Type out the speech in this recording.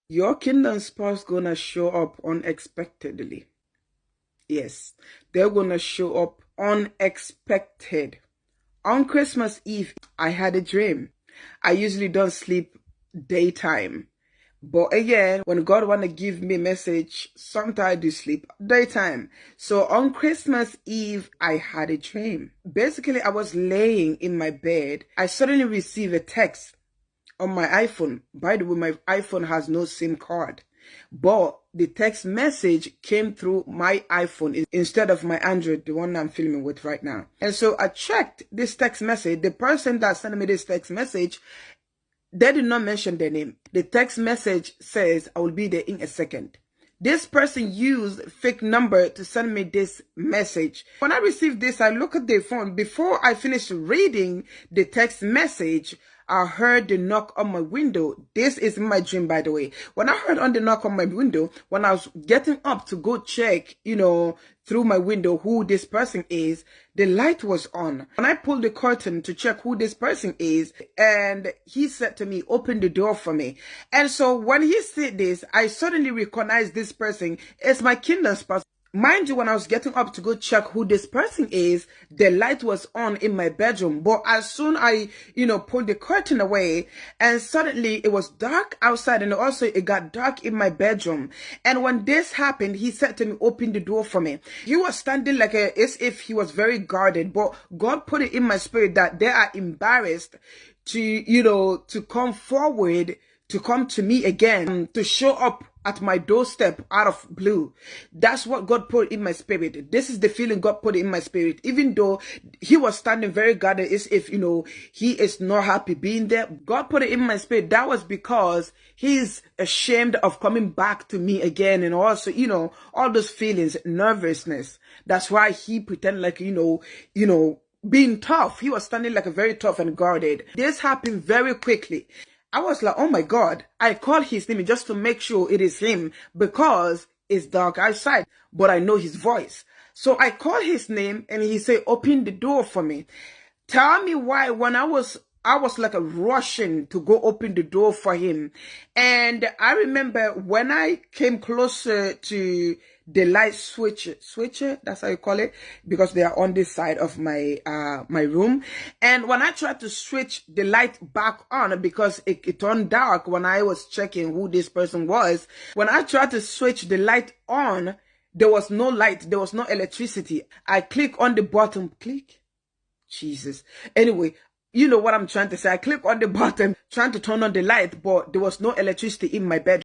Your kingdom spouse gonna show up unexpectedly. Yes, they're gonna show up unexpected. On Christmas Eve, I had a dream. I usually don't sleep daytime. But again, when God wanna give me a message, sometimes I do sleep daytime. So on Christmas Eve, I had a dream. Basically, I was laying in my bed. I suddenly received a text on my iPhone. By the way, my iPhone has no SIM card, but the text message came through my iPhone instead of my Android, the one I'm filming with right now. And so I checked this text message. The person that sent me this text message, they did not mention their name. The text message says, I will be there in a second. This person used a fake number to send me this message. When I received this, I look at the phone. Before I finished reading the text message, I heard the knock on my window. This is my dream, by the way. When I heard on the knock on my window, when I was getting up to go check, through my window who this person is, the light was on. When I pulled the curtain to check who this person is, and he said to me, open the door for me. And so when he said this, I suddenly recognized this person as my kingdom spouse. Mind you, when I was getting up to go check who this person is, the light was on in my bedroom. But as soon I, pulled the curtain away, and suddenly it was dark outside, and also it got dark in my bedroom. And when this happened, he said to me, open the door for me. He was standing as if he was very guarded, but God put it in my spirit that they are embarrassed to come forward, to come to me again, to show up at my doorstep out of blue. That's what God put in my spirit. This is the feeling God put in my spirit. Even though he was standing very guarded as if, he is not happy being there. God put it in my spirit. That was because he's ashamed of coming back to me again. And also, all those feelings, nervousness. That's why he pretended like, being tough. He was standing like a very tough and guarded. This happened very quickly. I was like, oh my God. I called his name just to make sure it is him because it's dark outside, but I know his voice. So I called his name and he said, open the door for me. Tell me why when I was like a rushing to go open the door for him. And I remember when I came closer to the light switcher, that's how you call it, because they are on this side of my my room. And when I tried to switch the light back on, because it turned dark when I was checking who this person was, when I tried to switch the light on, there was no light, there was no electricity. I click on the button, click. Jesus. Anyway, you know what I'm trying to say. I click on the button trying to turn on the light, but there was no electricity in my bed.